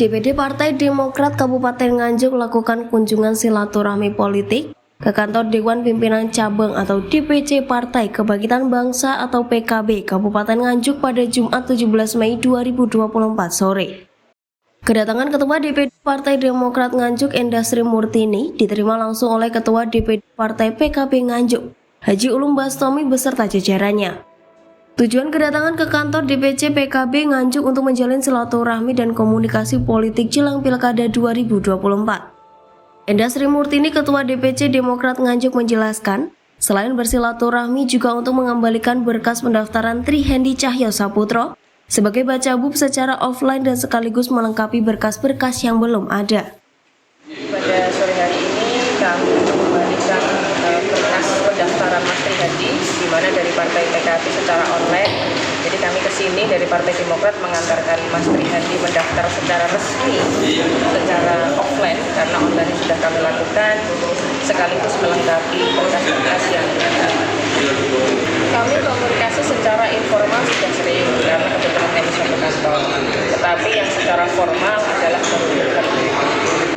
DPD Partai Demokrat Kabupaten Nganjuk melakukan kunjungan silaturahmi politik ke kantor Dewan Pimpinan Cabang atau DPC Partai Kebangkitan Bangsa atau PKB Kabupaten Nganjuk pada Jumat 17 Mei 2024 sore. Kedatangan Ketua DPD Partai Demokrat Nganjuk Endah Sri Murtini diterima langsung oleh Ketua DPD Partai PKB Nganjuk, Haji Ulum Bastomi beserta jajarannya. Tujuan kedatangan ke kantor DPC PKB Nganjuk untuk menjalin silaturahmi dan komunikasi politik jelang Pilkada 2024. Endah Sri Murtini, Ketua DPC Demokrat Nganjuk menjelaskan, selain bersilaturahmi juga untuk mengembalikan berkas pendaftaran Trihendi Cahyo Saputro sebagai bacabub secara offline dan sekaligus melengkapi berkas-berkas yang belum ada. Pada sore hari ini kami mengembalikan berkas pendaftaran Mas Trihendi di mana dari Partai PKB secara online. Jadi kami ke sini dari Partai Demokrat mengantarkan Mas Trihendi mendaftar secara resmi secara offline karena online sudah kami lakukan sekaligus melengkapi berkas-berkas yang ada. Kami komunikasi secara informal sudah sering karena kebetulan kami satu kantor. Tetapi yang secara formal adalah komunikasi.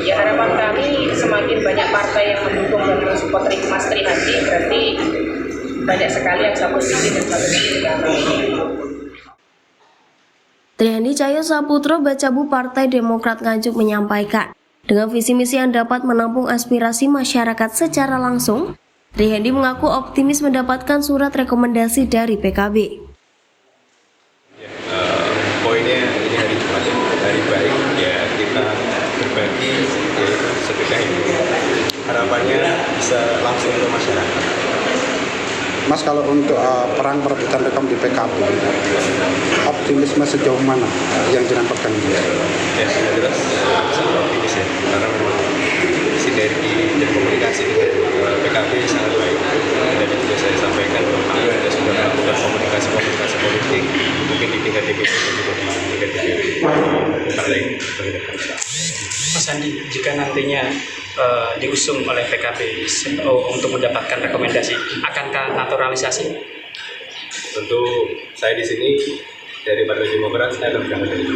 Ya, harapan kami semakin banyak partai yang mendukung dan mensupport Mas Trihendi, berarti banyak sekali yang satu visi dan satu misi kami. Trihendi Cahyo Saputro, bacabub Partai Demokrat Nganjuk menyampaikan, dengan visi misi yang dapat menampung aspirasi masyarakat secara langsung, Trihendi mengaku optimis mendapatkan surat rekomendasi dari PKB. Poinnya ini hari Jumat, hari baik ya, kita berbagi yaitu sedekah ini. Harapannya bisa langsung ke masyarakat. Mas, kalau untuk perang perebutan rekom di PKB, optimisme sejauh mana yang jenengan pegang? Ya, sudah jelas sangat optimis ya, karena memang sinergi dan komunikasi dengan PKB sangat baik. Tadi juga saya sampaikan bahwa kami sudah melakukan komunikasi politik, mungkin di tingkat DPD dan juga di tingkat DPD partai. Mas Andi, jika nantinya diusung oleh PKB untuk mendapatkan rekomendasi, akankah naturalisasi? Tentu saya di sini dari Partai Demokrat saya akan berangkat dari itu.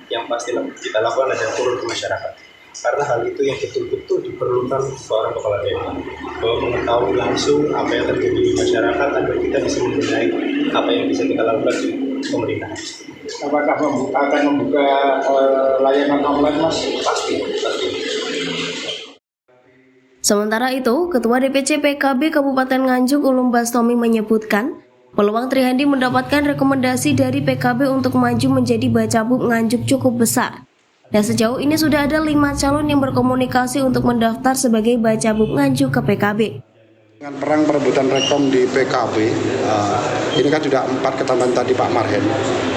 Yang pasti kita lakukan adalah turun ke masyarakat. Karena hal itu yang betul-betul diperlukan seorang kepala daerah, bahwa mengetahui langsung apa yang terjadi di masyarakat agar kita bisa membenahi apa yang bisa kita lakukan di pemerintahan. Apakah akan membuka layanan online, Mas? Pasti. Sementara itu, Ketua DPC PKB Kabupaten Nganjuk Ulum Bastomi menyebutkan, peluang Trihendi mendapatkan rekomendasi dari PKB untuk maju menjadi bacabub Nganjuk cukup besar. Dan sejauh ini sudah ada 5 calon yang berkomunikasi untuk mendaftar sebagai bacabub Nganjuk ke PKB. Dengan perang perebutan rekom di PKB, ini kan sudah 4 ketambahan tadi Pak Marhen.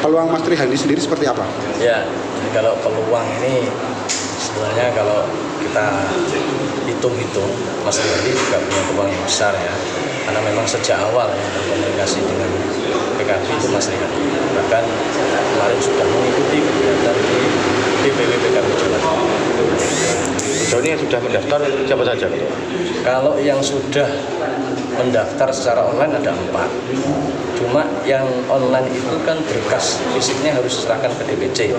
Peluang Mas Trihendi sendiri seperti apa? Ya, kalau peluang ini sebenarnya kalau kita hitung-hitung, Mas Trihendi juga punya peluang yang besar ya. Karena memang sejak awal yang berkomunikasi dengan PKB itu Mas Trihendi. Bahkan kemarin sudah mengikuti kegiatan di DPW PKB Jawa Timur. Sejauh ini yang sudah mendaftar siapa saja? Kalau yang sudah mendaftar secara online ada 4. Cuma yang online itu kan berkas fisiknya harus diserahkan ke DPC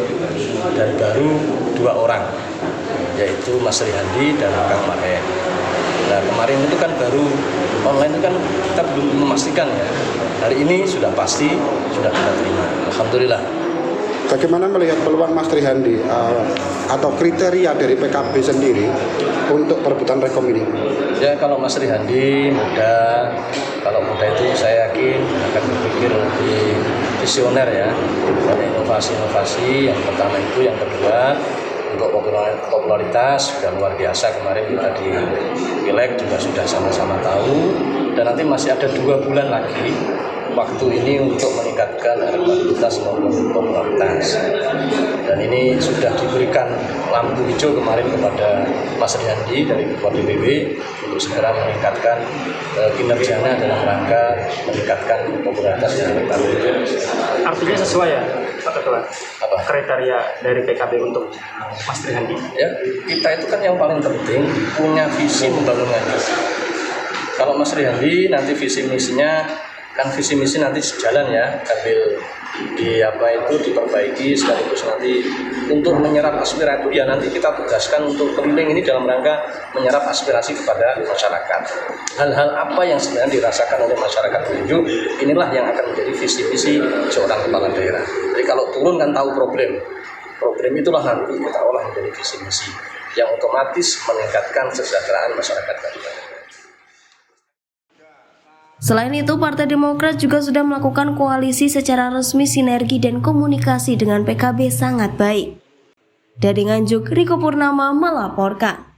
dan baru 2 orang, yaitu Mas Trihendi dan Kang Marhen. Nah, kemarin itu kan baru online itu kan kita belum memastikan ya. Hari ini sudah pasti, sudah kita terima. Alhamdulillah. Bagaimana melihat peluang Mas Trihendi atau kriteria dari PKB sendiri untuk perebutan rekom ini? Ya, kalau Mas Trihendi muda, kalau muda itu saya yakin akan berpikir lebih visioner ya. Banyak inovasi-inovasi, yang pertama itu, yang kedua untuk popularitas sudah luar biasa. Kemarin kita di Pileg juga sudah sama-sama tahu, dan nanti masih ada 2 bulan lagi waktu ini untuk meningkatkan elektabilitas maupun popularitas. Dan ini sudah diberikan lampu hijau kemarin kepada Mas Trihendi dari Ketua DPW untuk segera meningkatkan kinerjanya dalam rangka meningkatkan popularitas dan elektabilitas. Artinya sesuai ya, Pak Ketua? Apa? Kriteria dari PKB untuk Mas Trihendi? Ya, kita itu kan yang paling penting punya visi membangun Nganjuk. Kalau Mas Trihendi nanti visi misinya kan visi misi nanti sejalan ya, sambil diperbaiki sekaligus nanti untuk menyerap aspirasi ya, nanti kita tugaskan untuk keliling ini dalam rangka menyerap aspirasi kepada masyarakat. Hal-hal apa yang sebenarnya dirasakan oleh masyarakat Nganjuk, inilah yang akan menjadi visi misi seorang kepala daerah. Jadi kalau turun kan tahu problem itulah nanti kita olah menjadi visi misi yang otomatis meningkatkan kesejahteraan masyarakat kabupaten. Selain itu, Partai Demokrat juga sudah melakukan koalisi secara resmi, sinergi dan komunikasi dengan PKB sangat baik. Dari Nganjuk, Riko Purnama melaporkan.